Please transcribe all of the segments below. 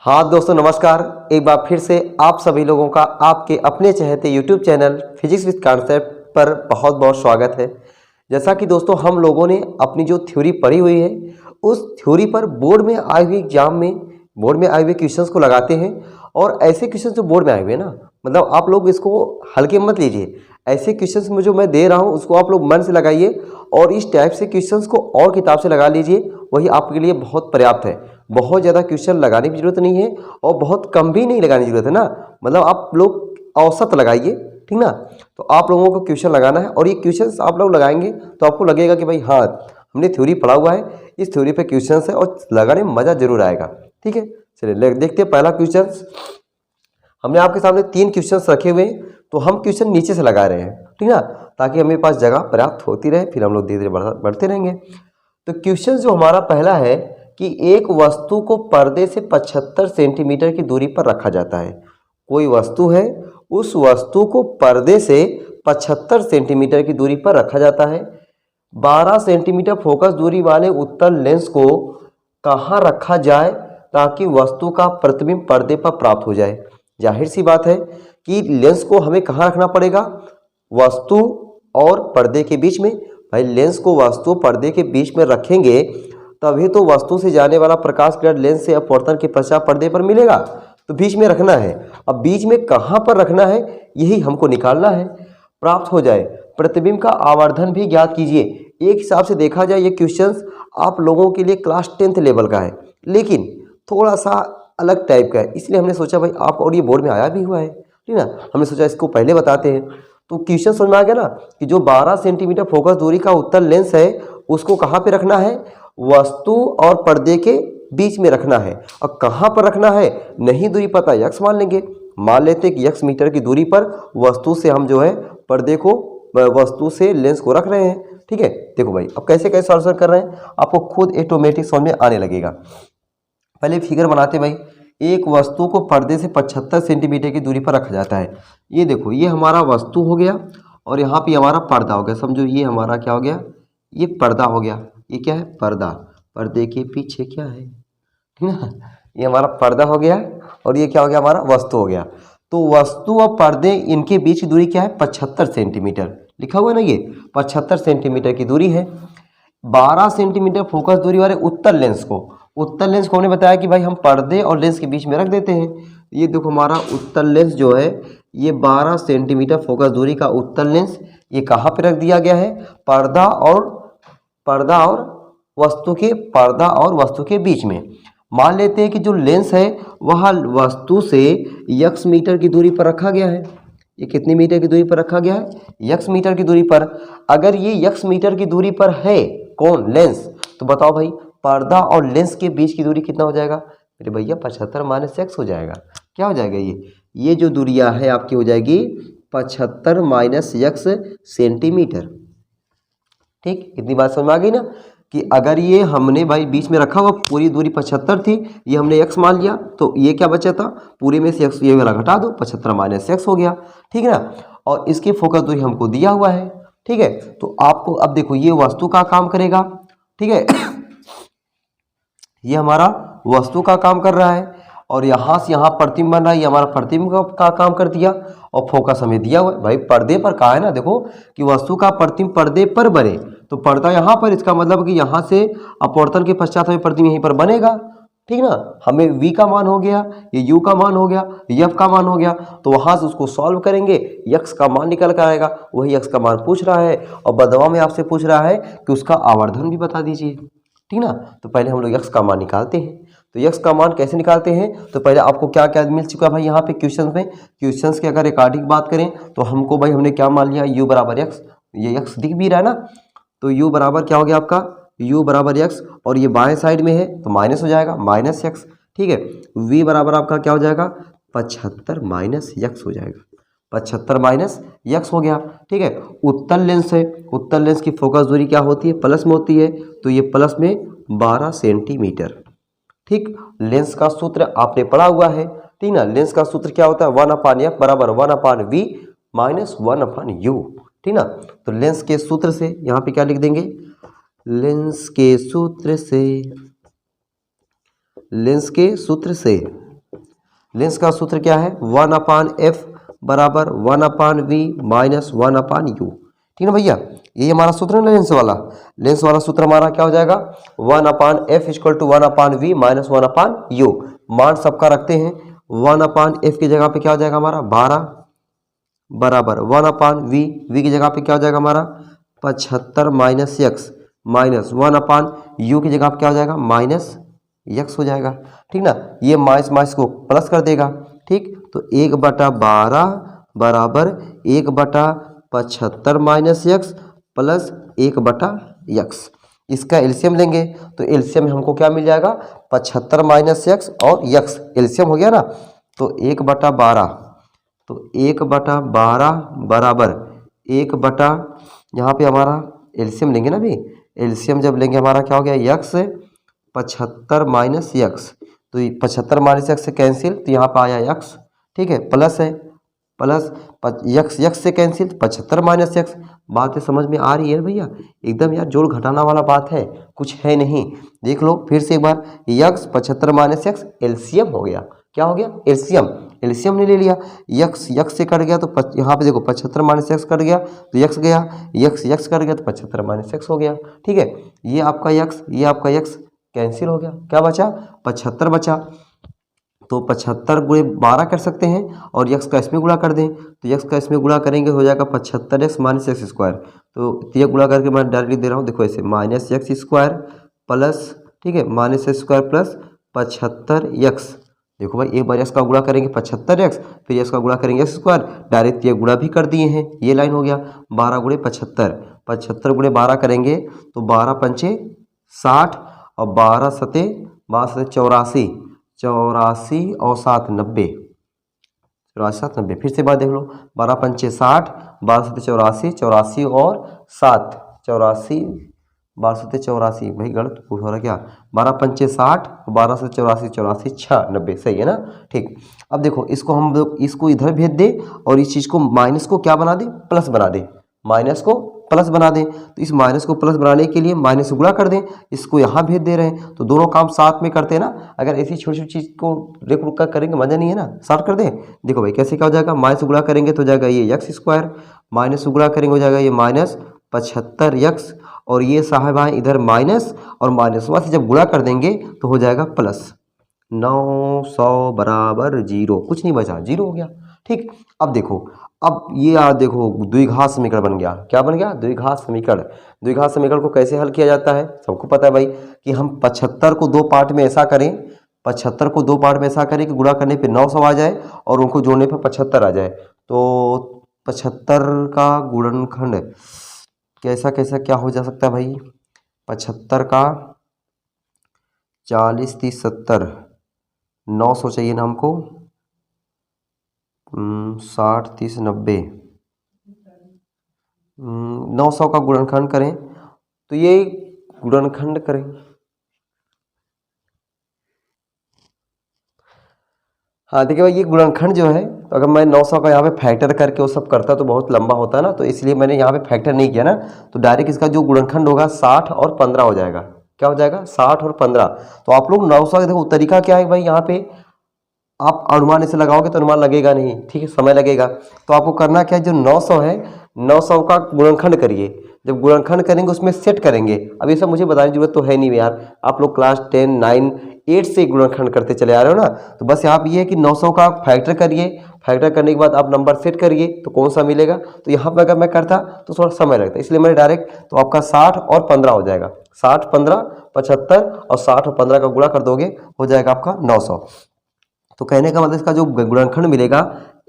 हाँ दोस्तों नमस्कार। एक बार फिर से आप सभी लोगों का आपके अपने चहेते YouTube channel physics with concept पर बहुत बहुत स्वागत है। जैसा कि दोस्तों हम लोगों ने अपनी जो थ्योरी पढ़ी हुई है उस थ्योरी पर बोर्ड में आए हुए एग्जाम में बोर्ड में आए हुए क्वेश्चंस को लगाते हैं। और ऐसे क्वेश्चन जो बोर्ड में आए हुए हैं ना, मतलब आप लोग इसको हल्के मत लीजिए। ऐसे क्वेश्चंस में जो मैं दे रहा हूँ उसको आप लोग मन से लगाइए और इस टाइप से क्वेश्चंस को और किताब से लगा लीजिए, वही आपके लिए बहुत पर्याप्त है। बहुत ज़्यादा क्वेश्चन लगाने की जरूरत नहीं है और बहुत कम भी नहीं लगाने की जरूरत है ना, मतलब आप लोग औसत लगाइए, ठीक ना। तो आप लोगों को क्वेश्चन लगाना है और ये क्वेश्चन आप लोग लगाएंगे तो आपको लगेगा कि भाई हाँ हमने थ्योरी पढ़ा हुआ है, इस थ्योरी पे क्वेश्चन है और लगाने में मज़ा जरूर आएगा। ठीक है, चलिए देखते हैं पहला क्वेश्चन। हमने आपके सामने 3 क्वेश्चन रखे हुए हैं तो हम क्वेश्चन नीचे से लगा रहे हैं, ठीक ना, ताकि हमें पास जगह पर्याप्त होती रहे, फिर हम लोग धीरे धीरे बढ़ते रहेंगे। तो क्वेश्चन जो हमारा पहला है कि एक वस्तु को पर्दे से 75 सेंटीमीटर की दूरी पर रखा जाता है। कोई वस्तु है, उस वस्तु को पर्दे से 75 सेंटीमीटर की दूरी पर रखा जाता है। 12 सेंटीमीटर फोकस दूरी वाले उत्तल लेंस को कहाँ रखा जाए ताकि वस्तु का प्रतिबिंब पर्दे पर प्राप्त हो जाए। जाहिर सी बात है कि लेंस को हमें कहाँ रखना पड़ेगा, वस्तु और पर्दे के बीच में। भाई लेंस को वस्तु पर्दे के बीच में रखेंगे तभी तो वस्तु से जाने वाला प्रकाश किरण लेंस से अपवर्तन के पश्चात पर्दे पर मिलेगा, तो बीच में रखना है। अब बीच में कहाँ पर रखना है यही हमको निकालना है। प्राप्त हो जाए प्रतिबिंब का आवर्धन भी ज्ञात कीजिए। एक हिसाब से देखा जाए ये क्वेश्चंस आप लोगों के लिए क्लास 10th लेवल का है, लेकिन थोड़ा सा अलग टाइप का है, इसलिए हमने सोचा भाई आप, और ये बोर्ड में आया भी हुआ है, ठीक ना, हमने सोचा इसको पहले बताते हैं। तो क्वेश्चन समझ में आ गया ना कि जो 12 सेंटीमीटर फोकस दूरी का उत्तल लेंस है उसको कहाँ पे रखना है, वस्तु और पर्दे के बीच में रखना है। और कहाँ पर रखना है नहीं दूरी पता, यक्स मान लेंगे। मान लेते हैं कि यक्स मीटर की दूरी पर वस्तु से हम जो है पर्दे को, वस्तु से लेंस को रख रहे हैं। ठीक है, देखो भाई अब कैसे कैसे सॉल्व कर रहे हैं आपको खुद ऑटोमेटिक समझ में आने लगेगा। पहले फिगर बनाते भाई। एक वस्तु को पर्दे से 75 सेंटीमीटर की दूरी पर रखा जाता है। ये देखो ये हमारा वस्तु हो गया और यहाँ पे हमारा पर्दा हो गया। समझो ये हमारा क्या हो गया, ये पर्दा हो गया। ये क्या है, पर्दा। पर्दे के पीछे क्या है, ठीक है, ये हमारा पर्दा हो गया और ये क्या हो गया, हमारा वस्तु हो गया। तो वस्तु और पर्दे इनके बीच की दूरी क्या है, 75 सेंटीमीटर लिखा हुआ है ना, ये 75 सेंटीमीटर की दूरी है। 12 सेंटीमीटर फोकस दूरी वाले उत्तल लेंस को हमने बताया कि भाई हम पर्दे और लेंस के बीच में रख देते हैं। ये देखो हमारा उत्तल लेंस जो है ये 12 सेंटीमीटर फोकस दूरी का उत्तल लेंस, ये कहाँ पे रख दिया गया है, पर्दा और वस्तु के बीच में। मान लेते हैं कि जो लेंस है वह वस्तु से यक्स मीटर की दूरी पर रखा गया है। ये कितनी मीटर की दूरी पर रखा गया है, यक्स मीटर की दूरी पर। अगर ये यक्स मीटर की दूरी पर है कौन, लेंस, तो बताओ भाई पर्दा और लेंस के बीच की दूरी कितना हो जाएगा मेरे भैया, 75 माइनस एक्स हो जाएगा। क्या हो जाएगा, ये जो दूरियां है आपकी हो जाएगी 75 माइनस एक्स सेंटीमीटर। ठीक, इतनी बात समझ में आ गई ना कि अगर ये हमने भाई बीच में रखा हुआ, पूरी दूरी 75 थी, ये हमने x मान लिया तो ये क्या बचा था, पूरे में से x ये वाला घटा दो, 75 माइनस एक्स हो गया, ठीक है ना। और इसकी फोकस दूरी हमको दिया हुआ है, ठीक है। तो आपको अब देखो ये वस्तु का काम करेगा, ठीक है ये हमारा वस्तु का काम कर रहा है और यहाँ से यहाँ प्रतिबिंब बन रहा है, ये हमारा प्रतिबिंब का काम कर दिया और फोकस हमें दिया हुआ है। भाई पर्दे पर कहा है ना, देखो कि वस्तु का प्रतिबिंब पर्दे पर बने, तो पर्दा यहाँ पर, इसका मतलब कि यहाँ से अपवर्तन के पश्चात हमें प्रतिबिंब यहीं पर बनेगा, ठीक ना। हमें v का मान हो गया, ये u का मान हो गया, f का मान हो गया, तो वहाँ से उसको सॉल्व करेंगे, x का मान निकल कर आएगा। वही x का मान पूछ रहा है और बदवा में आपसे पूछ रहा है कि उसका आवर्धन भी बता दीजिए, ठीक ना। तो पहले हम लोग x का मान निकालते हैं। तो x का मान कैसे निकालते हैं, तो पहले आपको क्या क्या मिल चुका है भाई यहाँ पे क्वेश्चन में। क्वेश्चन की अगर रिकॉर्डिंग बात करें तो हमको भाई हमने क्या मान लिया, u बराबर x, ये x दिख भी रहा है ना, तो u बराबर क्या हो गया आपका, u बराबर x, और ये बाएं साइड में है तो माइनस हो जाएगा, माइनस x, ठीक है। v बराबर आपका क्या हो जाएगा, 75 माइनस x हो जाएगा, 75 माइनस x हो गया, ठीक है। उत्तल लेंस है, उत्तल लेंस की फोकस दूरी क्या होती है, प्लस में होती है, तो ये प्लस में 12 सेंटीमीटर, ठीक। लेंस का सूत्र आपने पढ़ा हुआ है, ठीक ना। लेंस का सूत्र क्या होता है, 1/f बराबर 1/v माइनस 1/u, ठीक ना। तो लेंस के सूत्र से यहाँ पे क्या लिख देंगे, लेंस के सूत्र से लेंस का सूत्र क्या है, 1/f बराबर 1/v माइनस 1/u। ठीक है भैया, ये हमारा सूत्र है ना लेंस वाला। लेंस वाला सूत्र हमारा क्या हो जाएगा, 1/f equal to 1/v minus 1/u। मान सबका रखते हैं, 1/f की जगह पे क्या हो जाएगा हमारा 12 बराबर 1/v, v की जगह पे क्या हो जाएगा हमारा 75 माइनस x माइनस 1/u की जगह पे क्या हो जाएगा माइनस x हो जाएगा। ठीक ना, ये माइनस माइनस को प्लस कर देगा। ठीक, तो 1/12 बराबर 1/75 माइनस x प्लस 1/x। इसका एलसीएम लेंगे तो एलसीएम में हमको क्या मिल जाएगा 75 माइनस x और x एलसीएम हो गया ना, तो 1/12, तो 1/12 बराबर 1 यहाँ पे हमारा एलसीएम लेंगे ना, भी एलसीएम जब लेंगे हमारा क्या हो गया x 75 माइनस x, तो 75 माइनस x से कैंसिल, तो यहाँ पर आया x। ठीक है, प्लस है, प्लस x से कैंसिल 75 माइनस x। बात समझ में आ रही है भैया, एकदम यार जोड़ घटाना वाला बात है, कुछ है नहीं। देख लो फिर से एक बार, x 75 माइनस x एलसीएम हो गया। क्या हो गया, एलसीएम। एलसीएम ने ले लिया, x से कट गया तो यहाँ पे देखो 75 माइनस x कट गया तो x गया, x कट गया तो 75 माइनस x हो गया। ठीक है, ये आपका x, ये आपका x कैंसिल हो गया, क्या बचा 75 बचा। तो 75 गुणे 12 कर सकते हैं और x का इसमें गुणा कर दें, तो x का इसमें गुणा करेंगे हो जाएगा 75x माइनस एक्स स्क्वायर। तो ये गुणा करके मैं डायरेक्टली दे रहा हूँ, देखो ऐसे माइनस एक्स स्क्वायर प्लस, ठीक है, minus x square plus 75x। देखो भाई एक बार x का गुणा करेंगे 75x, फिर x का गुणा करेंगे एक्स स्क्वायर, डायरेक्ट ये गुणा भी कर दिए हैं, ये लाइन हो गया 12 गुणे 75, 75 गुणे 12 करेंगे तो 12 पंचे 60 और 12 सते 84, 84 और 7 90, 84 7 90। फिर से बात देख लो, 12 पंचे 60, 12 सते 84, 84 और 7 84, 12 सते 84, भाई गलत हो रहा क्या, 12 पंचे 60, 12 से 84, 84 6 90, सही है ना। ठीक, अब देखो इसको हम लोग इसको इधर भेज दे और इस चीज़ को माइनस को क्या बना दे, प्लस बना दे, माइनस को प्लस बना दें। तो इस माइनस को प्लस बनाने के लिए माइनस गुणा कर दें, इसको यहाँ भेज दे रहे हैं तो दोनों काम साथ में करते हैं ना। अगर ऐसी छोटी छोटी चीज़ को रेख रुक कर करेंगे मजा नहीं है ना, साथ कर दें। देखो भाई कैसे क्या हो जाएगा, माइनस गुणा करेंगे तो हो जाएगा ये एक्स स्क्वायर, माइनस गुणा करेंगे हो जाएगा ये माइनस 75x, और ये साहब आए इधर माइनस और माइनस से जब गुणा कर देंगे तो हो जाएगा प्लस 900 बराबर 0, कुछ नहीं बचा, 0 हो गया। ठीक, अब देखो, अब ये देखो द्विघात समीकरण बन गया। क्या बन गया, द्विघात समीकरण। द्विघात समीकरण को कैसे हल किया जाता है, सबको पता है भाई कि हम 75 को दो पार्ट में ऐसा करें, 75 को दो पार्ट में ऐसा करें कि गुणा करने पे 900 आ जाए और उनको जोड़ने पे 75 आ जाए। तो 75 का गुणनखंड कैसा कैसा क्या हो जा सकता है भाई, 75 का 40 30 70, 900 चाहिए ना हमको, 60 30 90, 900 का गुणनखंड करें तो ये गुणनखंड करें, हाँ देखिए भाई ये गुणनखंड जो है, तो अगर मैं 900 का यहाँ पे फैक्टर करके वो सब करता तो बहुत लंबा होता ना, तो इसलिए मैंने यहाँ पे फैक्टर नहीं किया ना। तो डायरेक्ट इसका जो गुणनखंड होगा 60 और 15 हो जाएगा। क्या हो जाएगा, 60 और 15। तो आप लोग 900 देखो तरीका क्या है भाई, यहाँ पे आप अनुमान इसे लगाओगे तो अनुमान लगेगा नहीं, ठीक है, समय लगेगा। तो आपको करना क्या है, जो 900 है 900 का गुणनखंड करिए, जब गुणनखंड करेंगे उसमें सेट करेंगे। अब ये सब मुझे बताने की जरूरत तो है नहीं यार, आप लोग क्लास 10 9 8 से गुणनखंड करते चले आ रहे हो ना। तो बस यहाँ पे ये है कि 900 का फैक्टर करिए, फैक्टर करने के बाद आप नंबर सेट करिए तो कौन सा मिलेगा। तो यहाँ पर अगर मैं करता तो थोड़ा समय लगता, इसलिए मैंने डायरेक्ट, तो आपका 60 और 15 हो जाएगा, 60 15 75 और 60 और 15 का गुणा कर दोगे हो जाएगा आपका 900। तो कहने का मतलब इसका जो गुणनखंड मिलेगा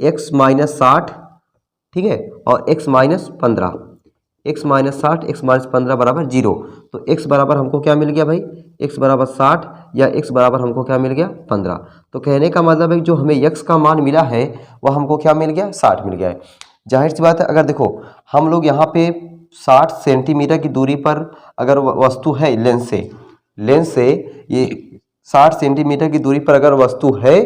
x माइनस 60, ठीक है, और x minus 15, x minus 60 x minus 15 बराबर 0। तो x बराबर हमको क्या मिल गया भाई, x बराबर 60 या x बराबर हमको क्या मिल गया 15। तो कहने का मतलब है जो हमें x का मान मिला है वह हमको क्या मिल गया, 60 मिल गया है। जाहिर सी बात है, अगर देखो हम लोग यहाँ पे 60 सेंटीमीटर की दूरी पर अगर वस्तु है लेंस से ये 60 सेंटीमीटर की दूरी पर अगर वस्तु है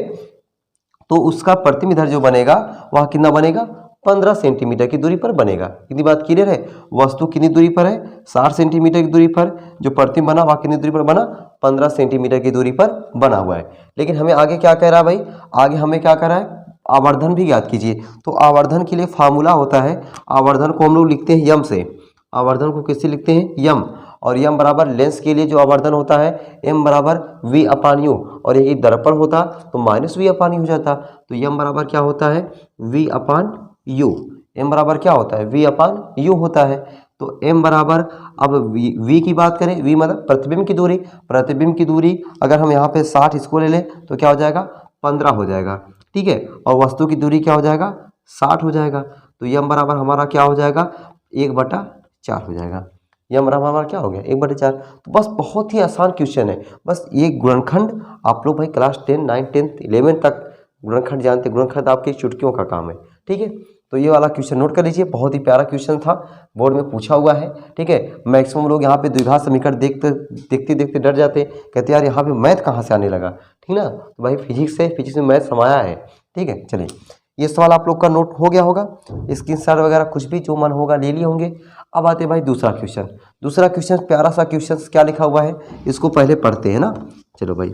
तो उसका प्रतिबिंब इधर जो बनेगा वह कितना बनेगा, 15 सेंटीमीटर की दूरी पर बनेगा। कितनी बात क्लियर है, वस्तु कितनी दूरी पर है, 60 सेंटीमीटर की दूरी पर, जो प्रतिबिंब बना वह कितनी दूरी पर बना, 15 सेंटीमीटर की दूरी पर बना हुआ है। लेकिन हमें आगे क्या कह रहा है भाई, आगे हमें क्या कह रहा है, आवर्धन भी ज्ञात कीजिए। तो आवर्धन के लिए फार्मूला होता है, आवर्धन को हम लोग लिखते हैं यम से। आवर्धन को किससे लिखते हैं, यम। और यम बराबर लेंस के लिए जो आवर्धन होता है एम बराबर वी अपान यू, और यही दर्पण होता तो माइनस वी अपान यू हो जाता। तो यम बराबर क्या होता है, वी अपान यू। एम बराबर क्या होता है, वी अपान यू होता है। तो एम बराबर, अब वी की बात करें, वी मतलब प्रतिबिंब की दूरी। प्रतिबिंब की दूरी अगर हम यहाँ पे 60 इसको ले लें तो क्या हो जाएगा, 15 हो जाएगा, ठीक है। और वस्तु की दूरी क्या हो जाएगा, 60 हो जाएगा। तो यम बराबर हमारा क्या हो जाएगा, 1/4 हो जाएगा। यम बराबर हमारा क्या हो गया, 1/4। तो बस बहुत ही आसान क्वेश्चन है। बस ये गुणनखंड आप लोग भाई क्लास 10, 9, 10, 11 तक गुणनखंड जानते, गुणनखंड आपके चुटकियों का काम है, ठीक है। तो ये वाला क्वेश्चन नोट कर लीजिए, बहुत ही प्यारा क्वेश्चन था, बोर्ड में पूछा हुआ है, ठीक है। मैक्सिमम लोग यहाँ पे द्विघात समीकरण देखते देखते डर जाते, कहते यार यहाँ पे मैथ कहाँ से आने लगा, ठीक ना। तो भाई फिजिक्स से, फिजिक्स में मैथ समाया है, ठीक है। चलिए ये सवाल आप लोग का नोट हो गया होगा, स्क्रीनशॉट वगैरह कुछ भी जो मन होगा ले लिए होंगे। अब आते भाई दूसरा क्वेश्चन। दूसरा क्वेश्चन प्यारा सा क्वेश्चन, क्या लिखा हुआ है इसको पहले पढ़ते हैं ना। चलो भाई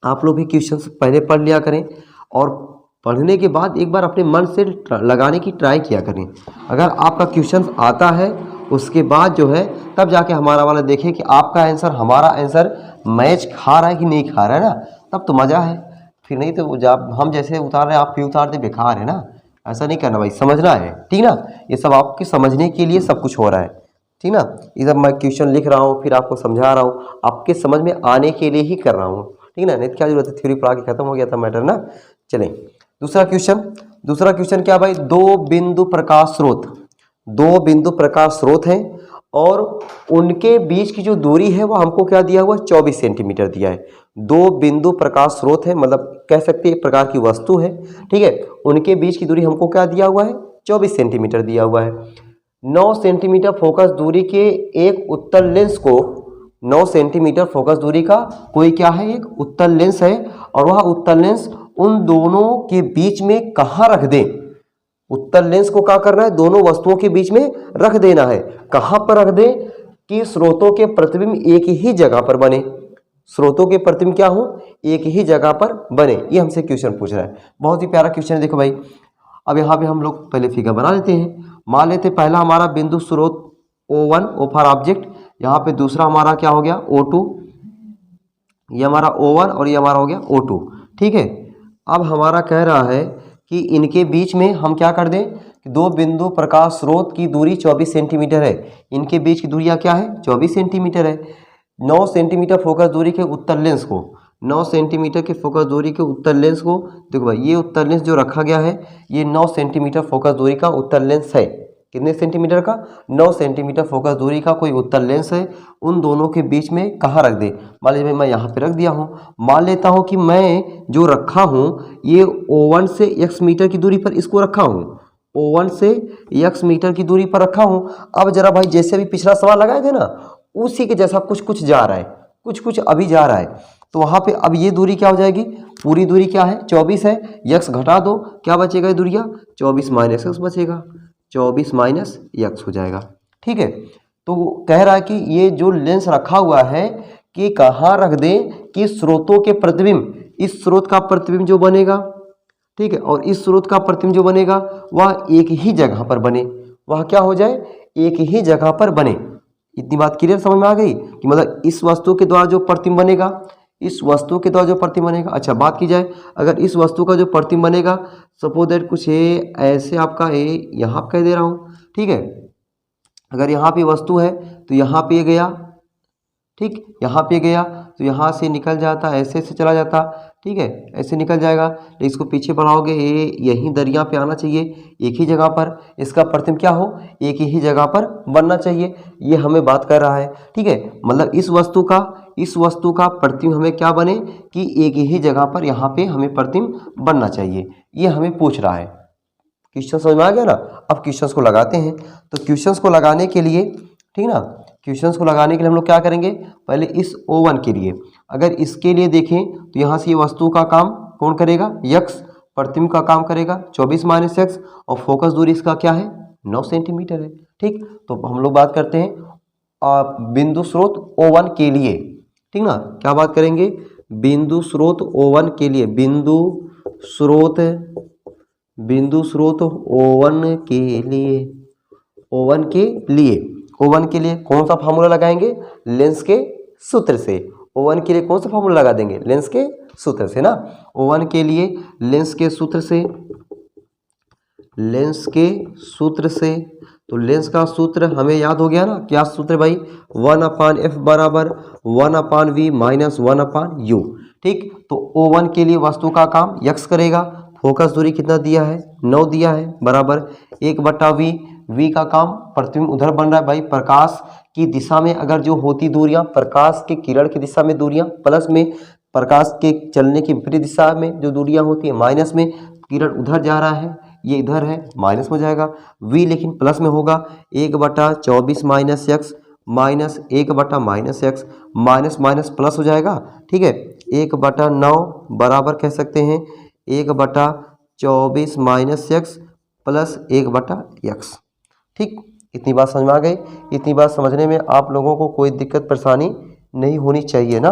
आप लोग भी क्वेश्चन पहले पढ़ लिया करें, और पढ़ने के बाद एक बार अपने मन से लगाने की ट्राई किया करें। अगर आपका क्वेश्चन आता है उसके बाद जो है तब जाके हमारा वाला देखें कि आपका आंसर हमारा आंसर मैच खा रहा है कि नहीं खा रहा है ना, तब तो मज़ा है। फिर नहीं तो जब हम जैसे उतार रहे हैं आप भी उतार दे, बेकार है ना। ऐसा नहीं करना भाई, समझना है, ठीक ना। ये सब आपके समझने के लिए सब कुछ हो रहा है, ठीक ना। ये सब मैं क्वेश्चन लिख रहा हूँ फिर आपको समझा रहा हूँ, आपके समझ में आने के लिए ही कर रहा हूँ, ठीक ना। नहीं क्या जरूरत है, थ्योरी पढ़ा के खत्म हो गया था मैटर ना। चलें दूसरा क्वेश्चन। दूसरा क्वेश्चन क्या भाई, दो बिंदु प्रकाश स्रोत हैं और उनके बीच की जो दूरी है वो हमको क्या दिया हुआ है, 24 सेंटीमीटर दिया है। दो बिंदु प्रकाश स्रोत है, मतलब कह सकते हैं एक प्रकार की वस्तु है, ठीक है। उनके बीच की दूरी हमको क्या दिया हुआ है, 24 सेंटीमीटर दिया हुआ है। 9 सेंटीमीटर फोकस दूरी के एक उत्तल लेंस को, 9 सेंटीमीटर फोकस दूरी का कोई क्या है, एक उत्तल लेंस है, और वह उत्तल लेंस उन दोनों के बीच में कहाँ रख दें। उत्तल लेंस को क्या करना है, दोनों वस्तुओं के बीच में रख देना है। कहाँ पर रख दें कि स्रोतों के प्रतिबिंब एक ही जगह पर बने। स्रोतों के प्रतिबिंब क्या हो, एक ही जगह पर बने। ये हमसे क्वेश्चन पूछ रहा है, बहुत ही प्यारा क्वेश्चन है। देखो भाई अब यहाँ पे हम लोग पहले फिगर बना लेते हैं। मान लेते पहला हमारा बिंदु स्रोत O1, O फॉर ऑब्जेक्ट। यहाँ पे दूसरा हमारा क्या हो गया, O2। ये हमारा O1 और ये हमारा हो गया O2, ठीक है। अब हमारा कह रहा है कि इनके बीच में हम क्या कर दें कि दो बिंदु प्रकाश स्रोत की दूरी 24 सेंटीमीटर है। इनके बीच की दूरियां क्या है, 24 सेंटीमीटर है। 9 सेंटीमीटर फोकस दूरी के उत्तल लेंस को, 9 सेंटीमीटर के फोकस दूरी के उत्तल लेंस को, देखो भाई ये उत्तल लेंस जो रखा गया है ये 9 सेंटीमीटर फोकस दूरी का उत्तल लेंस है। कितने सेंटीमीटर का, 9 सेंटीमीटर फोकस दूरी का कोई उत्तल लेंस है। उन दोनों के बीच में कहाँ रख दे, मान लीजिए मैं यहाँ पे रख दिया हूँ। मान लेता हूँ कि मैं जो रखा हूँ ये O1 से x मीटर की दूरी पर इसको रखा हूँ, O1 से x मीटर की दूरी पर रखा हूँ। अब जरा भाई जैसे भी पिछला सवाल लगाए थे ना उसी के जैसा कुछ कुछ जा रहा है, कुछ कुछ अभी जा रहा है। तो वहाँ पे अब ये दूरी क्या हो जाएगी, पूरी दूरी क्या है 24 है, x घटा दो क्या बचेगा, ये दूरिया 24 माइनस x बचेगा, 24 माइनस x हो जाएगा, ठीक है। तो कह रहा है कि ये जो लेंस रखा हुआ है कि कहाँ रख दें कि स्रोतों के प्रतिबिंब, इस स्रोत का प्रतिबिंब जो बनेगा, ठीक है, और इस स्रोत का प्रतिबिंब जो बनेगा वह एक ही जगह पर बने। वह क्या हो जाए, एक ही जगह पर बने। इतनी बात क्लियर समझ में आ गई कि मतलब इस वस्तु के द्वारा जो प्रतिबिंब बनेगा, इस वस्तु के द्वारा जो प्रतिबिंब बनेगा। अच्छा बात की जाए अगर इस वस्तु का जो प्रतिबिंब बनेगा, सपोज दैट कुछ है ऐसे आपका है, यहाँ कह दे रहा हूँ, ठीक है। अगर यहाँ पे वस्तु है तो यहाँ पे गया, ठीक, यहाँ पे गया तो यहाँ से निकल जाता, ऐसे से चला जाता, ठीक है, ऐसे निकल जाएगा। तो इसको पीछे बढ़ाओगे ये यहीं दरिया पे आना चाहिए, एक ही जगह पर इसका प्रतिबिंब क्या हो, एक ही जगह पर बनना चाहिए। ये हमें बात कर रहा है, ठीक है। मतलब इस वस्तु का प्रतिबिंब हमें क्या बने कि एक ही जगह पर यहाँ पे हमें प्रतिबिंब बनना चाहिए, ये हमें पूछ रहा है। क्वेश्चन समझ में आ गया ना। अब क्वेश्चंस को लगाते हैं। तो क्वेश्चंस को लगाने के लिए, ठीक ना, क्वेश्चंस को लगाने के लिए हम लोग क्या करेंगे, पहले इस O1 के लिए अगर इसके लिए देखें तो यहाँ से ये वस्तु का काम कौन करेगा, x, प्रतिबिंब का काम करेगा 24 माइनस x, और फोकस दूरी इसका क्या है 9 सेंटीमीटर है, ठीक। तो हम लोग बात करते हैं बिंदु स्रोत O1 के लिए, ठीक ना। क्या बात करेंगे, बिंदु स्रोत O1 के लिए, बिंदु स्रोत O1 के लिए, O1 के लिए, O1 के लिए कौन सा फार्मूला लगाएंगे, लेंस के सूत्र से। O1 के लिए कौन सा फार्मूला लगा देंगे, लेंस के सूत्र से ना। O1 के लिए लेंस के सूत्र से, लेंस के सूत्र से, तो लेंस का सूत्र हमें याद हो गया ना, क्या सूत्र भाई, 1/f बराबर 1/v माइनस 1/u। ठीक, तो O1 के लिए वस्तु का काम x करेगा, फोकस दूरी कितना दिया है, 9 दिया है, बराबर 1/v। v का काम प्रतिबिंब उधर बन रहा है भाई, प्रकाश की दिशा में अगर जो होती दूरियां, प्रकाश के किरण की दिशा में दूरियां प्लस में, प्रकाश के चलने की विपरीत दिशा में जो दूरियां होती है माइनस में, किरण उधर जा रहा है, ये इधर है, माइनस में हो जाएगा। v लेकिन प्लस में होगा, 1/24 minus x minus 1/-x, minus minus plus हो जाएगा। ठीक है, 1/9 बराबर कह सकते हैं 1/24 माइनस एक्स प्लस 1/x। ठीक, इतनी बात समझ में आ गई। इतनी बात समझने में आप लोगों को कोई दिक्कत परेशानी नहीं होनी चाहिए ना,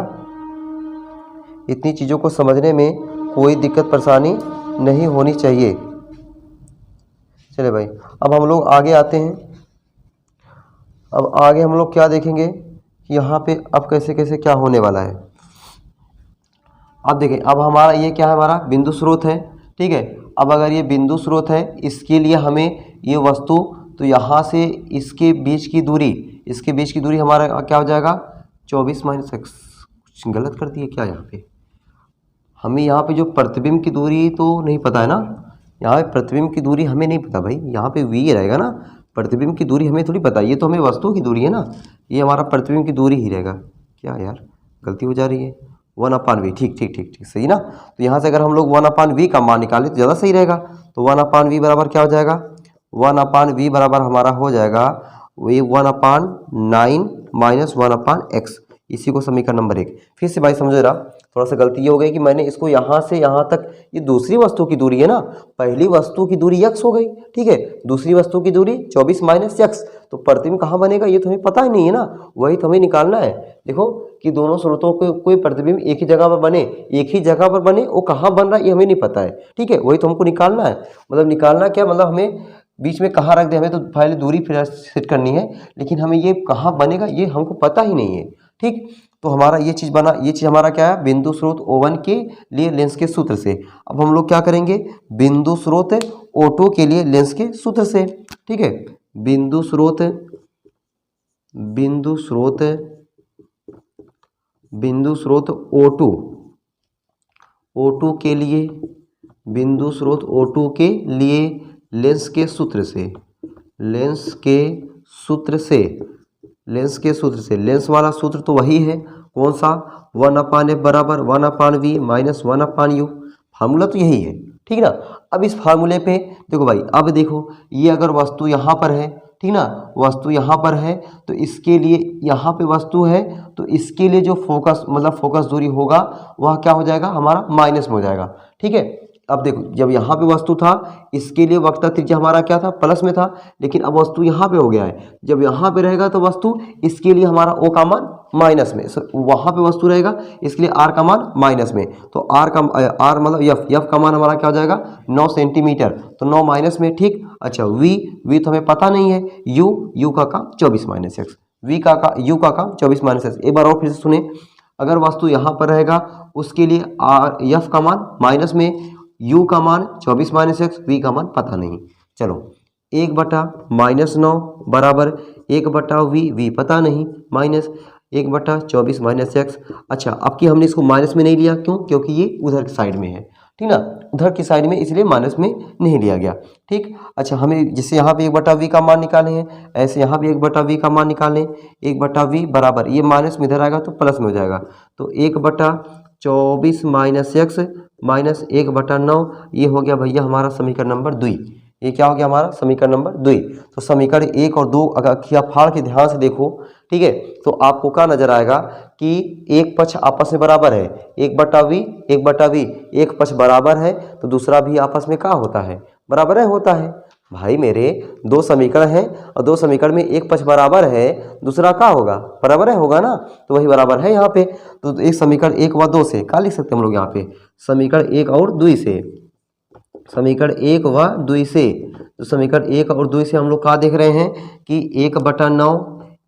इतनी चीज़ों को समझने में कोई दिक्कत परेशानी नहीं होनी चाहिए। चले भाई, अब हम लोग आगे आते हैं। अब आगे हम लोग क्या देखेंगे कि यहाँ पे अब कैसे कैसे क्या होने वाला है। अब देखें, अब हमारा ये क्या है, हमारा बिंदु स्रोत है। ठीक है, अब अगर ये बिंदु स्रोत है, इसके लिए हमें ये वस्तु, तो यहाँ से इसके बीच की दूरी, इसके बीच की दूरी हमारा क्या हो जाएगा, 24 माइनस एक्स। कुछ गलत कर दिए क्या यहाँ पे, हमें यहाँ पे जो प्रतिबिंब की दूरी तो नहीं पता है ना, यहाँ पे प्रतिबिंब की दूरी हमें नहीं पता भाई, यहाँ पे v रहेगा ना, प्रतिबिंब की दूरी हमें थोड़ी पता है, ये तो हमें वस्तु की दूरी है ना, ये हमारा प्रतिबिंब की दूरी ही रहेगा। क्या यार गलती हो जा रही है, 1/v। ठीक ठीक ठीक ठीक, सही ना। तो यहाँ से अगर हम लोग 1/v का मान निकालें तो ज़्यादा सही रहेगा। तो 1/v बराबर क्या हो जाएगा, 1/v बराबर हमारा हो जाएगा वही 1/9 माइनस 1/x। इसी को समीकरण नंबर 1। फिर से भाई समझो जरा, थोड़ा सा गलती ये हो गई कि मैंने इसको यहाँ से यहाँ तक, ये दूसरी वस्तु की दूरी है ना, पहली वस्तु की दूरी x हो गई, ठीक है, दूसरी वस्तु की दूरी 24 माइनस x। तो प्रतिबिंब कहाँ बनेगा ये तो हमें पता ही नहीं है ना, वही तो हमें निकालना है। देखो कि दोनों स्रोतों को कोई प्रतिबिंब एक ही जगह पर बने, एक ही जगह पर बने, वो कहाँ बन रहा है ये हमें नहीं पता है। ठीक है, वही तो हमको निकालना है। मतलब निकालना क्या, मतलब हमें बीच में कहाँ रख दे, हमें तो पहले दूरी फिर सेट करनी है, लेकिन हमें ये कहाँ बनेगा ये हमको पता ही नहीं है। ठीक, तो हमारा ये चीज़ बना, ये चीज़ हमारा क्या है, बिंदु स्रोत O1 के लिए लेंस के सूत्र से। अब हम लोग क्या करेंगे, बिंदु स्रोत O2 के लिए लेंस के सूत्र से। ठीक है, बिंदु स्रोत O2 के लिए, बिंदु स्रोत O2 के लिए लेंस के सूत्र से, लेंस वाला सूत्र तो वही है, कौन सा, 1/f बराबर 1/v माइनस 1/u। फार्मूला तो यही है। ठीक ना। अब इस फार्मूले पे देखो भाई, अब देखो ये अगर वस्तु यहाँ पर है, ठीक ना, वस्तु यहाँ पर है, तो इसके लिए यहाँ पे वस्तु है, तो इसके लिए जो फोकस, मतलब फोकस दूरी होगा वह क्या हो जाएगा, हमारा माइनस में हो जाएगा। ठीक है, अब देखो जब यहाँ पे वस्तु था, इसके लिए वक्रता त्रिज्या हमारा क्या था, प्लस में था, लेकिन अब वस्तु यहाँ पे हो गया है। जब यहाँ पे रहेगा तो वस्तु, इसके लिए हमारा O का मान माइनस में, वहाँ पे वस्तु रहेगा, इसके लिए R का मान माइनस में। तो R मतलब F का मान हमारा क्या हो जाएगा, 9 सेंटीमीटर, तो 9 माइनस में। ठीक, अच्छा V तो हमें पता नहीं है, U का काम 24 माइनस एक्स, U का काम 24 माइनस एक्स। एक बार और फिर से सुने, अगर वस्तु यहाँ पर रहेगा, उसके लिए F का मान माइनस में, U का मान 24 माइनस एक्स, V का मान पता नहीं। चलो 1/-9 बराबर 1/v पता नहीं, माइनस 1/24 माइनस एक्स। अच्छा, अब कि हमने इसको माइनस में नहीं लिया, क्यों, क्योंकि ये उधर की साइड में है, ठीक ना, उधर की साइड में, इसलिए माइनस में नहीं लिया गया। ठीक, अच्छा, हमें जिससे यहाँ पे 1/v का मान निकाले हैं, ऐसे यहाँ भी 1/v का मान निकालें। 1/v बराबर, ये माइनस में इधर आएगा तो प्लस में हो जाएगा, तो 1/24 माइनस एक्स माइनस 1/9, ये हो गया भैया हमारा समीकरण नंबर 2। ये क्या हो गया हमारा समीकरण नंबर 2। तो समीकरण 1 और 2 अगर फाड़ के ध्यान से देखो, ठीक है, तो आपको क्या नजर आएगा कि एक पक्ष आपस में बराबर है, 1/v, एक पक्ष बराबर है तो दूसरा भी आपस में क्या होता है, बराबर है, होता है। भाई मेरे दो समीकरण हैं और दो समीकरण में एक पक्ष बराबर है, दूसरा क्या होगा, बराबर है, होगा ना, तो वही बराबर है यहाँ पे। तो एक समीकरण 1 व 2 से क्या लिख सकते हैं हम लोग यहाँ पे, समीकरण 1 और 2 से, समीकरण 1 व 2 से, तो समीकरण 1 और 2 से हम लोग क्या देख रहे हैं कि 1/9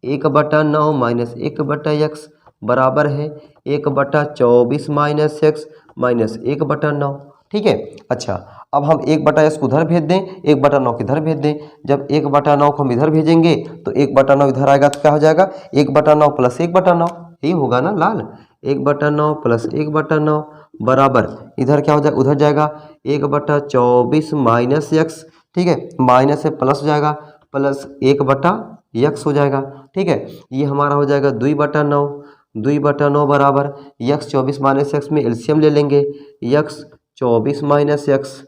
1/9 माइनस 1/x बराबर है 1/24 माइनस x माइनस 1/9। ठीक है। अच्छा, अब हम 1/s को उधर भेज दें, 1/9 को इधर भेज दें। जब 1/9 को हम इधर भेजेंगे तो 1/9 इधर आएगा तो क्या हो जाएगा, 1/9 प्लस 1/9, यही होगा ना लाल, 1/9 प्लस 1/9 बराबर इधर क्या हो जाएगा, उधर जाएगा 1/24 माइनस एक्स। ठीक है, माइनस से प्लस हो जाएगा, प्लस 1/x हो जाएगा। ठीक है, ये हमारा हो जाएगा 2/9, 2/9 बराबर x 24 माइनस एक्स में एलसीएम ले लेंगे, x 24 माइनस एक्स,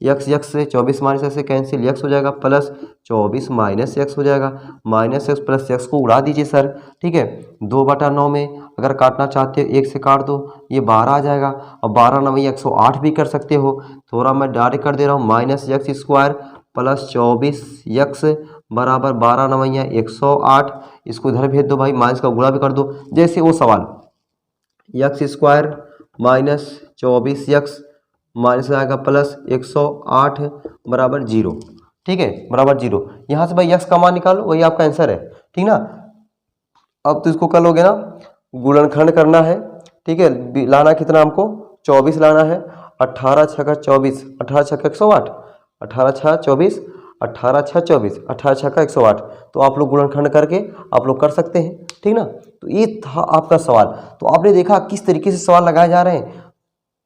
x से 24 माइनस एक्स से कैंसिल, x हो जाएगा प्लस 24 माइनस एक्स हो जाएगा, माइनस एक्स प्लस एक्स को उड़ा दीजिए सर। ठीक है, 2/9 में अगर काटना चाहते हो 1 से काट दो, ये 12 आ जाएगा, और 12 9 108 भी कर सकते हो, थोड़ा मैं डायरेक्ट कर दे रहा हूँ, minus x square plus 24x बराबर 12 9 108। इसको इधर भेज दो भाई, माइनस का गुणा भी कर दो, जैसे वो सवाल x square minus 24x minus आएगा प्लस 108 बराबर 0। ठीक है, बराबर 0। यहाँ से भाई x का मान निकालो, वही आपका आंसर है। ठीक ना, अब तो इसको कर लोगे ना, गुणनखंड करना है। ठीक है, लाना कितना हमको, 24 लाना है, 18 छक्का 24, 18 छक्का 108, 18 छक्का 24, 18 छक्का 24, 18 छक्का 108। तो आप लोग गुणनखंड करके आप लोग कर सकते हैं। ठीक ना, तो ये था आपका सवाल। तो आपने देखा किस तरीके से सवाल लगाए जा रहे हैं,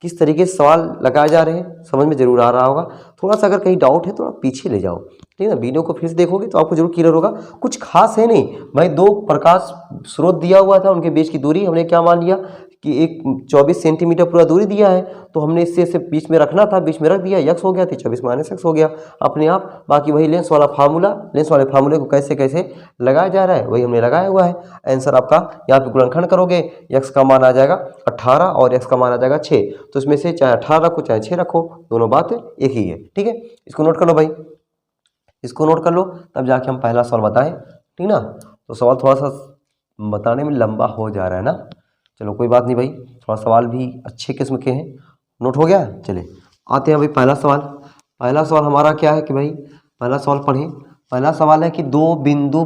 किस तरीके से सवाल लगाए जा रहे हैं, समझ में जरूर आ रहा होगा। थोड़ा सा अगर कहीं डाउट है थोड़ा पीछे ले जाओ, ठीक है ना, वीडियो को फिर से देखोगे तो आपको जरूर क्लियर होगा। कुछ खास है नहीं भाई, दो प्रकाश स्रोत दिया हुआ था, उनके बीच की दूरी हमने क्या मान लिया कि एक 24 सेंटीमीटर पूरा दूरी दिया है, तो हमने इससे बीच में रखना था, बीच में रख दिया, यक्स हो गया, तो 24 माइनस एक्स हो गया अपने आप। बाकी वही लेंस वाला फार्मूला, लेंस वाले फार्मूले को कैसे कैसे लगाया जा रहा है वही हमने लगाया हुआ है। आंसर आपका यहाँ पे गुणनखंड करोगे, एक्स का मान आ जाएगा 18 और एक्स का मान आ जाएगा 6। तो इसमें से चाहे 18 रखो चाहे 6 रखो, दोनों बात एक ही है। ठीक है, इसको नोट कर लो भाई, इसको नोट कर लो, तब जाके हम पहला सवाल बताएं। ठीक ना, तो सवाल थोड़ा सा बताने में लंबा हो जा रहा है ना, चलो कोई बात नहीं भाई, थोड़ा सवाल भी अच्छे किस्म के हैं। नोट हो गया, चले आते हैं भाई पहला सवाल। पहला सवाल हमारा क्या है कि भाई, पहला सवाल पढ़ें। पहला सवाल है कि दो बिंदु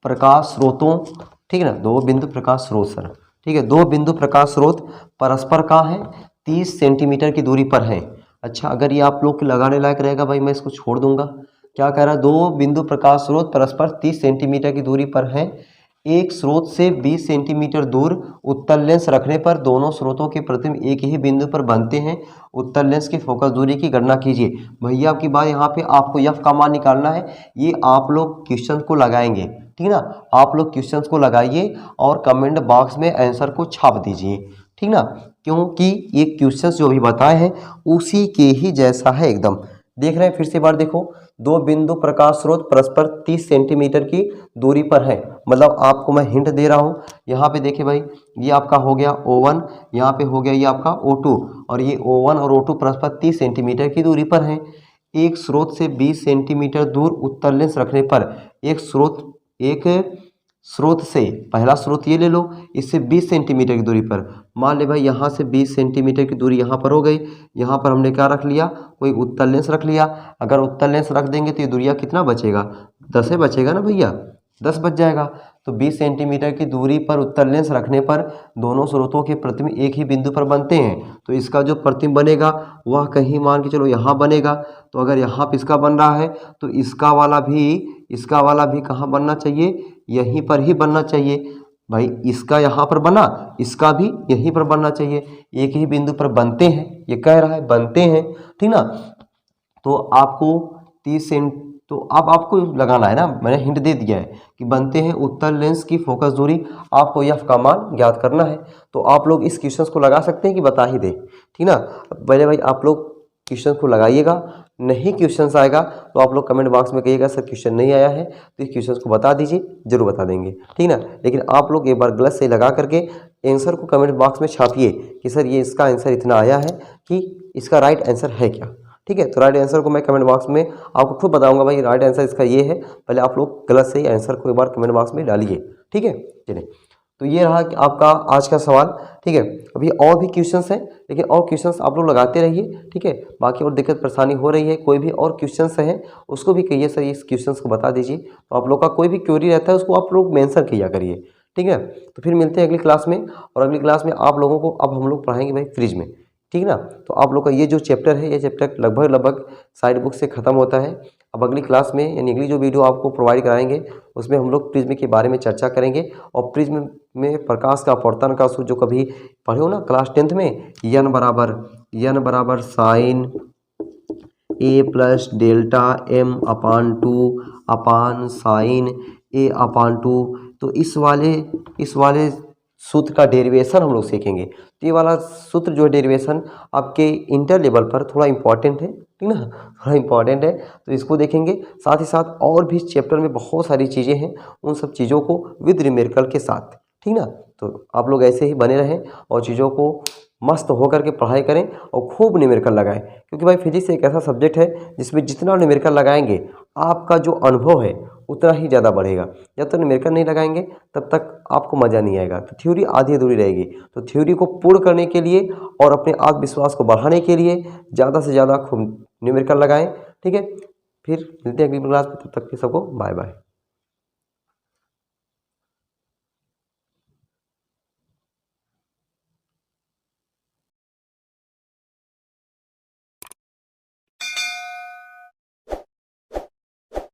प्रकाश स्रोतों, ठीक है ना, दो बिंदु प्रकाश स्रोत सर, ठीक है, दो बिंदु प्रकाश स्रोत परस्पर कहाँ है, 30 सेंटीमीटर की दूरी पर है। अच्छा, अगर ये आप लोग के लगाने लायक रहेगा भाई, मैं इसको छोड़ दूंगा। क्या कह रहा है, दो बिंदु प्रकाश स्रोत परस्पर 30 सेंटीमीटर की दूरी पर हैं। एक स्रोत से 20 सेंटीमीटर दूर उत्तल लेंस रखने पर दोनों स्रोतों के प्रतिबिंब एक ही बिंदु पर बनते हैं। उत्तल लेंस की फोकस दूरी की गणना कीजिए। भैया आपकी बात, यहाँ पे आपको एफ का मान निकालना है। ये आप लोग क्वेश्चन को लगाएंगे, ठीक ना, आप लोग क्वेश्चन को लगाइए और कमेंट बॉक्स में आंसर को छाप दीजिए, ठीक ना, क्योंकि ये क्वेश्चन जो भी बताए हैं उसी के ही जैसा है एकदम। देख रहे हैं, फिर से बार देखो, दो बिंदु प्रकाश स्रोत परस्पर 30 सेंटीमीटर की दूरी पर है। मतलब आपको मैं हिंट दे रहा हूँ, यहाँ पे देखिए भाई, ये आपका हो गया O1, यहाँ पे हो गया ये आपका O2, और ये O1 और O2 परस्पर 30 सेंटीमीटर की दूरी पर हैं। एक स्रोत से 20 सेंटीमीटर दूर उत्तल लेंस रखने पर एक स्रोत से, पहला स्रोत ये ले लो, इससे 20 सेंटीमीटर की दूरी पर, मान ले भाई यहाँ से 20 सेंटीमीटर की दूरी यहाँ पर हो गई, यहाँ पर हमने क्या रख लिया, कोई उत्तल लेंस रख लिया। अगर उत्तल लेंस रख देंगे तो ये दूरिया कितना बचेगा, 10 बचेगा ना भैया, 10 बच जाएगा। तो 20 सेंटीमीटर की दूरी पर उत्तल लेंस रखने पर दोनों स्रोतों के प्रतिबिंब एक ही बिंदु पर बनते हैं। तो इसका जो प्रतिबिंब बनेगा वह कहीं मान के चलो यहाँ बनेगा। तो अगर यहाँ पर इसका बन रहा है तो इसका वाला भी कहाँ बनना चाहिए, यहीं पर ही बनना चाहिए भाई। इसका यहाँ पर बना, इसका भी यहीं पर बनना चाहिए, एक ही बिंदु पर बनते हैं, ये कह रहा है बनते हैं, ठीक ना। तो आपको 30 सेंट, तो अब आपको लगाना है ना, मैंने हिंट दे दिया है कि बनते हैं। उत्तल लेंस की फोकस दूरी, आपको एफ का मान ज्ञात करना है। तो आप लोग इस क्वेश्चन को लगा सकते हैं कि बता ही दे, ठीक ना। पहले भाई आप लोग क्वेश्चन को लगाइएगा, नहीं क्वेश्चन आएगा तो आप लोग कमेंट बॉक्स में कहिएगा सर क्वेश्चन नहीं आया है, तो इस क्वेश्चन को बता दीजिए, जरूर बता देंगे, ठीक ना। लेकिन आप लोग एक बार गलत से लगा करके आंसर को कमेंट बॉक्स में छापिए कि सर ये इसका आंसर इतना आया है, कि इसका राइट आंसर है क्या, ठीक है। तो राइट आंसर को मैं कमेंट बॉक्स में आपको खुद बताऊंगा, भाई राइट आंसर इसका ये है। पहले आप लोग गलत सही आंसर को एक बार कमेंट बॉक्स में डालिए, ठीक है। चलिए, तो ये रहा कि आपका आज का सवाल, ठीक है। अभी और भी क्वेश्चंस हैं, लेकिन और क्वेश्चंस आप लोग लगाते रहिए, ठीक है। बाकी और दिक्कत परेशानी हो रही है, कोई भी और क्वेश्चंस हैं उसको भी कहिए सर इस क्वेश्चंस को बता दीजिए। तो आप लोग का कोई भी क्वेरी रहता है उसको आप लोग मेंशन किया करिए, ठीक है। तो फिर मिलते हैं अगली क्लास में, और अगली क्लास में आप लोगों को अब हम लोग पढ़ाएंगे भाई फ्रिज में, ठीक ना। तो आप लोग का ये जो चैप्टर है, ये चैप्टर लगभग साइड बुक से ख़त्म होता है। अब अगली क्लास में यानी अगली जो वीडियो आपको प्रोवाइड कराएंगे उसमें हम लोग प्रिज्म के बारे में चर्चा करेंगे। और प्रिज्म में प्रकाश का अपवर्तन का सूत्र जो कभी पढ़े हो ना क्लास 10th में, यन बराबर साइन ए प्लस डेल्टा एम अपान 2 अपान साइन ए अपान 2। तो इस वाले सूत्र का डेरिवेशन हम लोग सीखेंगे। तो ये वाला सूत्र जो है डेरिवेशन आपके इंटर लेवल पर थोड़ा इंपॉर्टेंट है, ठीक ना, थोड़ा इंपॉर्टेंट है। तो इसको देखेंगे, साथ ही साथ और भी चैप्टर में बहुत सारी चीज़ें हैं, उन सब चीज़ों को विद न्यूमेरिकल के साथ, ठीक ना। तो आप लोग ऐसे ही बने रहें और चीज़ों को मस्त होकर के पढ़ाई करें और खूब न्यूमेरिकल लगाएं, क्योंकि भाई फिजिक्स एक ऐसा सब्जेक्ट है जिसमें जितना न्यूमेरिकल लगाएंगे आपका जो अनुभव है उतना ही ज़्यादा बढ़ेगा। जब तक न्यूमेरिकल नहीं लगाएंगे तब तक आपको मज़ा नहीं आएगा, तो थ्योरी आधी अधूरी रहेगी। तो थ्योरी को पूर्ण करने के लिए और अपने आत्मविश्वास को बढ़ाने के लिए ज़्यादा से ज़्यादा खूब न्यूमेरिकल लगाएं, ठीक है। फिर मिलते हैं अगली क्लास में, तब तक के सबको बाय बाय।